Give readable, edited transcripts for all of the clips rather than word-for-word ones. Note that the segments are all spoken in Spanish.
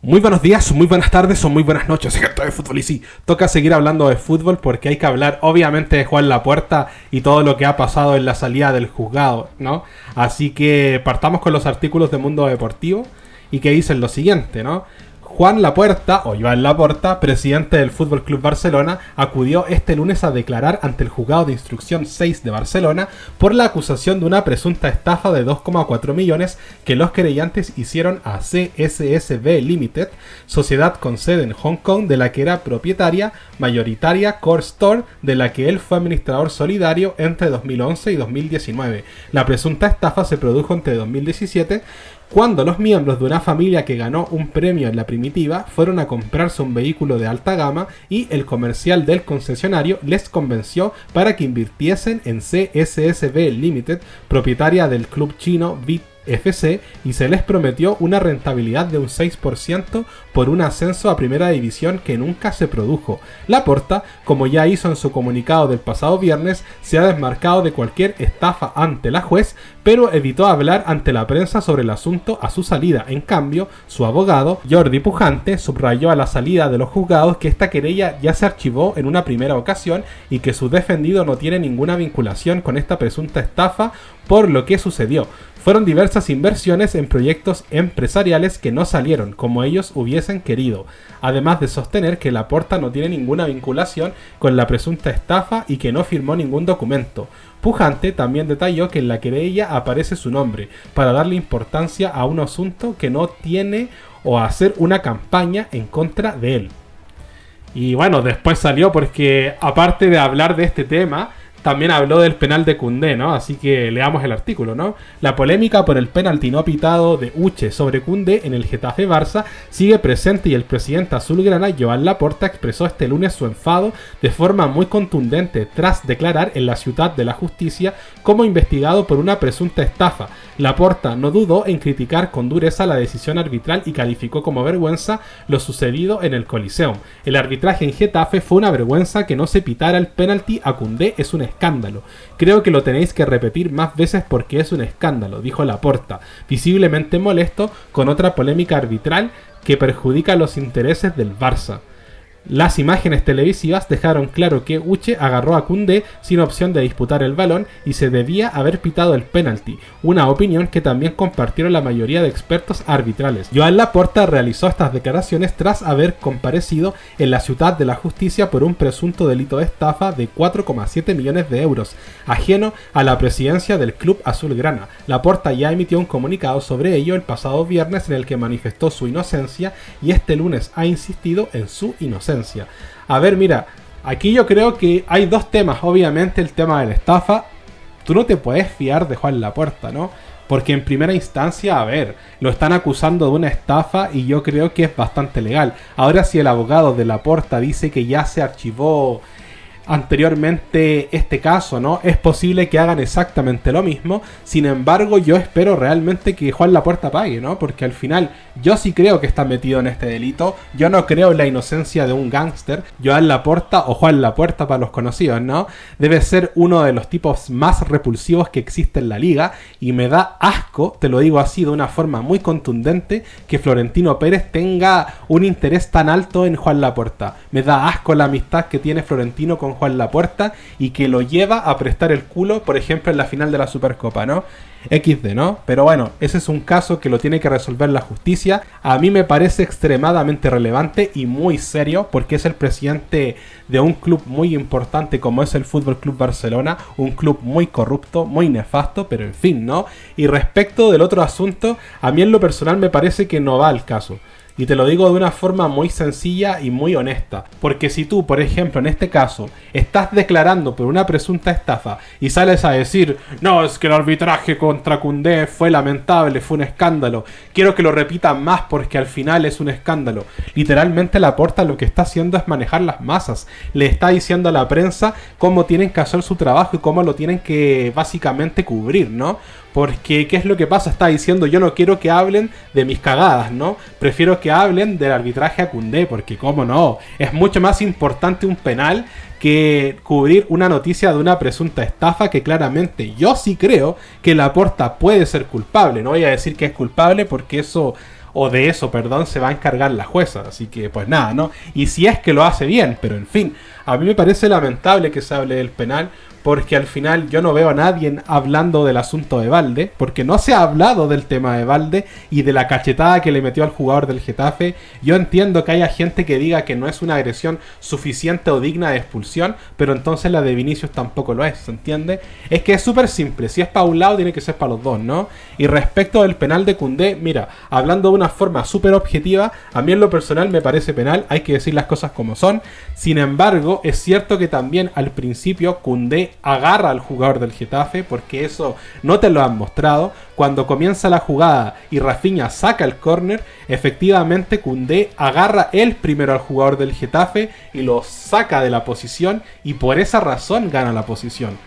Muy buenos días, muy buenas tardes o muy buenas noches, gente de fútbol. Y sí, toca seguir hablando de fútbol porque hay que hablar obviamente de Juan Lapuerta y todo lo que ha pasado en la salida del juzgado, ¿no? Así que partamos con los artículos de Mundo Deportivo y que dicen lo siguiente, ¿no? Juan Lapuerta, o Joan Laporta, presidente del Fútbol Club Barcelona, acudió este lunes a declarar ante el Juzgado de Instrucción 6 de Barcelona por la acusación de una presunta estafa de 2,4 millones que los querellantes hicieron a CSSB Limited, sociedad con sede en Hong Kong de la que era propietaria mayoritaria Core Store, de la que él fue administrador solidario entre 2011 y 2019. La presunta estafa se produjo entre 2017 cuando los miembros de una familia que ganó un premio en la primitiva fueron a comprarse un vehículo de alta gama y el comercial del concesionario les convenció para que invirtiesen en CSSB Limited, propietaria del club chino FC, y se les prometió una rentabilidad de un 6% por un ascenso a primera división que nunca se produjo. Laporta, como ya hizo en su comunicado del pasado viernes, se ha desmarcado de cualquier estafa ante la juez, pero evitó hablar ante la prensa sobre el asunto a su salida. En cambio, su abogado, Jordi Pujante, subrayó a la salida de los juzgados que esta querella ya se archivó en una primera ocasión y que su defendido no tiene ninguna vinculación con esta presunta estafa por lo que sucedió. Fueron diversas inversiones en proyectos empresariales que no salieron como ellos hubiesen querido, además de sostener que Laporta no tiene ninguna vinculación con la presunta estafa y que no firmó ningún documento. Pujante también detalló que en la querella aparece su nombre, para darle importancia a un asunto que no tiene o hacer una campaña en contra de él. Y bueno, después salió porque aparte de hablar de este tema, también habló del penal de Koundé, ¿no? Así que leamos el artículo, ¿no? La polémica por el penalti no pitado de Uche sobre Koundé en el Getafe Barça sigue presente y el presidente azulgrana, Joan Laporta, expresó este lunes su enfado de forma muy contundente tras declarar en la Ciutat de la Justicia como investigado por una presunta estafa. Laporta no dudó en criticar con dureza la decisión arbitral y calificó como vergüenza lo sucedido en el Coliseum. El arbitraje en Getafe fue una vergüenza, que no se pitara el penalti a Koundé es un escándalo. Creo que lo tenéis que repetir más veces porque es un escándalo, dijo Laporta, visiblemente molesto con otra polémica arbitral que perjudica los intereses del Barça. Las imágenes televisivas dejaron claro que Uche agarró a Koundé sin opción de disputar el balón y se debía haber pitado el penalti, una opinión que también compartieron la mayoría de expertos arbitrales. Joan Laporta realizó estas declaraciones tras haber comparecido en la Ciutat de la Justicia por un presunto delito de estafa de 4,7 millones de euros, ajeno a la presidencia del club azulgrana. Laporta ya emitió un comunicado sobre ello el pasado viernes en el que manifestó su inocencia y este lunes ha insistido en su inocencia. A ver, mira, aquí yo creo que hay dos temas. Obviamente el tema de la estafa, tú no te puedes fiar de Juan Laporta, ¿no? Porque en primera instancia, a ver, lo están acusando de una estafa y yo creo que es bastante legal. Ahora, si el abogado de Laporta dice que ya se archivó anteriormente este caso, ¿no? Es posible que hagan exactamente lo mismo. Sin embargo, yo espero realmente que Juan Laporta pague, ¿no? Porque al final yo sí creo que está metido en este delito. Yo no creo en la inocencia de un gángster. Joan Laporta, o Juan Lapuerta para los conocidos, ¿no? Debe ser uno de los tipos más repulsivos que existe en la liga y me da asco, te lo digo así de una forma muy contundente, que Florentino Pérez tenga un interés tan alto en Juan Laporta. Me da asco la amistad que tiene Florentino con Juan Laporta y que lo lleva a prestar el culo, por ejemplo, en la final de la Supercopa, ¿no? XD, ¿no? Pero bueno, ese es un caso que lo tiene que resolver la justicia. A mí me parece extremadamente relevante y muy serio porque es el presidente de un club muy importante como es el Fútbol Club Barcelona, un club muy corrupto, muy nefasto, pero en fin, ¿no? Y respecto del otro asunto, a mí en lo personal me parece que no va al caso. Y te lo digo de una forma muy sencilla y muy honesta. Porque si tú, por ejemplo, en este caso, estás declarando por una presunta estafa y sales a decir, no, es que el arbitraje contra Koundé fue lamentable, fue un escándalo, quiero que lo repitan más porque al final es un escándalo. Literalmente Laporta lo que está haciendo es manejar las masas. Le está diciendo a la prensa cómo tienen que hacer su trabajo y cómo lo tienen que básicamente cubrir, ¿no? Porque, ¿qué es lo que pasa? Está diciendo, yo no quiero que hablen de mis cagadas, ¿no? Prefiero que hablen del arbitraje a Koundé, porque cómo no, es mucho más importante un penal que cubrir una noticia de una presunta estafa que claramente yo sí creo que Laporta puede ser culpable. No voy a decir que es culpable porque eso o de eso, perdón, se va a encargar la jueza. Así que, pues nada, ¿no? Y si es que lo hace bien, pero en fin, a mí me parece lamentable que se hable del penal, porque al final yo no veo a nadie hablando del asunto de Balde, porque no se ha hablado del tema de Balde y de la cachetada que le metió al jugador del Getafe. Yo entiendo que haya gente que diga que no es una agresión suficiente o digna de expulsión, pero entonces la de Vinicius tampoco lo es, ¿se entiende? Es que es súper simple, si es para un lado tiene que ser para los dos, ¿no? Y respecto del penal de Koundé, mira, hablando de una forma súper objetiva, a mí en lo personal me parece penal, hay que decir las cosas como son. Sin embargo, es cierto que también al principio Koundé agarra al jugador del Getafe, porque eso no te lo han mostrado. Cuando comienza la jugada y Rafinha saca el córner, efectivamente Koundé agarra él primero al jugador del Getafe y lo saca de la posición, y por esa razón gana la posición.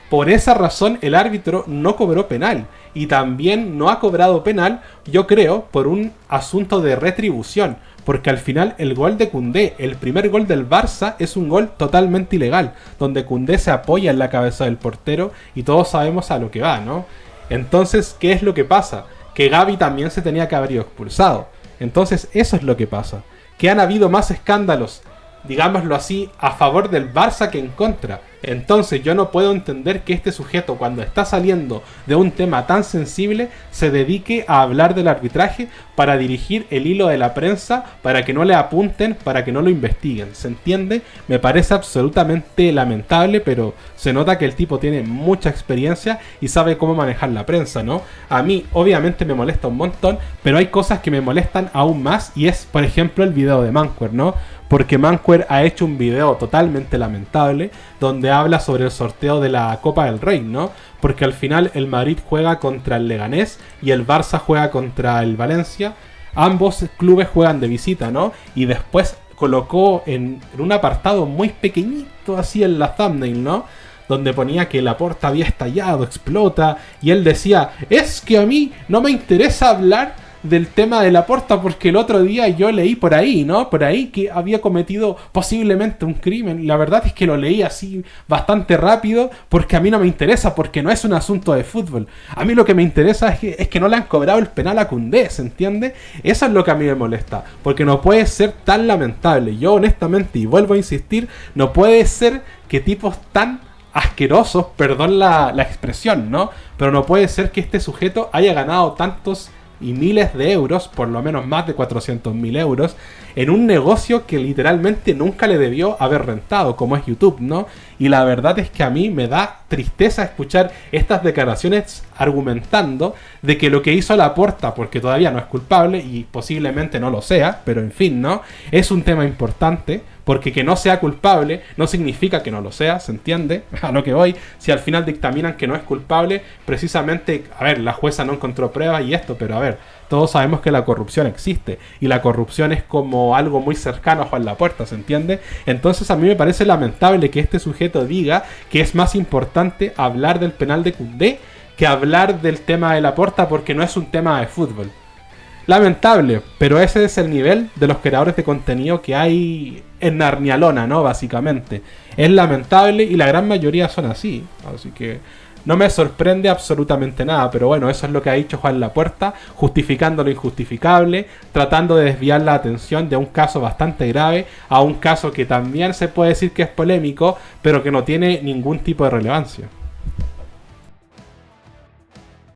Por esa razón el árbitro no cobró penal, y también no ha cobrado penal, yo creo, por un asunto de retribución, porque al final el gol de Koundé, el primer gol del Barça, es un gol totalmente ilegal, donde Koundé se apoya en la cabeza del portero y todos sabemos a lo que va, ¿no? Entonces, ¿qué es lo que pasa? Que Gavi también se tenía que haber ido expulsado. Entonces, eso es lo que pasa. Que han habido más escándalos, digámoslo así, a favor del Barça que en contra. Entonces yo no puedo entender que este sujeto, cuando está saliendo de un tema tan sensible, se dedique a hablar del arbitraje para dirigir el hilo de la prensa, para que no le apunten, para que no lo investiguen. ¿Se entiende? Me parece absolutamente lamentable, pero se nota que el tipo tiene mucha experiencia y sabe cómo manejar la prensa, ¿no? A mí obviamente me molesta un montón, pero hay cosas que me molestan aún más, y es, por ejemplo, el video de Manquer, ¿no? Porque Manquer ha hecho un video totalmente lamentable donde habla sobre el sorteo de la Copa del Rey, ¿no? Porque al final el Madrid juega contra el Leganés y el Barça juega contra el Valencia. Ambos clubes juegan de visita, ¿no? Y después colocó en un apartado muy pequeñito así en la thumbnail, ¿no? Donde ponía que Laporta había estallado, explota, y él decía, es que a mí no me interesa hablar del tema de Laporta porque el otro día yo leí por ahí, ¿no? Por ahí que había cometido posiblemente un crimen. La verdad es que lo leí así bastante rápido porque a mí no me interesa, porque no es un asunto de fútbol. A mí lo que me interesa es que no le han cobrado el penal a Koundé, ¿se entiende? Eso es lo que a mí me molesta, porque no puede ser tan lamentable. Yo honestamente, y vuelvo a insistir, no puede ser que tipos tan asquerosos, perdón la expresión, ¿no? Pero no puede ser que este sujeto haya ganado tantos y miles de euros, por lo menos más de 400.000 euros, en un negocio que literalmente nunca le debió haber rentado, como es YouTube, ¿no? Y la verdad es que a mí me da tristeza escuchar estas declaraciones argumentando de que lo que hizo Laporta, porque todavía no es culpable y posiblemente no lo sea, pero en fin, ¿no? Es un tema importante, porque que no sea culpable no significa que no lo sea, ¿se entiende? A lo que voy, si al final dictaminan que no es culpable, precisamente, a ver, la jueza no encontró pruebas y esto, pero a ver, todos sabemos que la corrupción existe, y la corrupción es como algo muy cercano a Juan Laporta, ¿se entiende? Entonces a mí me parece lamentable que este sujeto diga que es más importante hablar del penal de Koundé que hablar del tema de Laporta, porque no es un tema de fútbol. Lamentable, pero ese es el nivel de los creadores de contenido que hay en Narnialona, ¿no? Básicamente. Es lamentable y la gran mayoría son así. Así que no me sorprende absolutamente nada, pero bueno, eso es lo que ha dicho Juan Laporta, justificando lo injustificable, tratando de desviar la atención de un caso bastante grave a un caso que también se puede decir que es polémico, pero que no tiene ningún tipo de relevancia.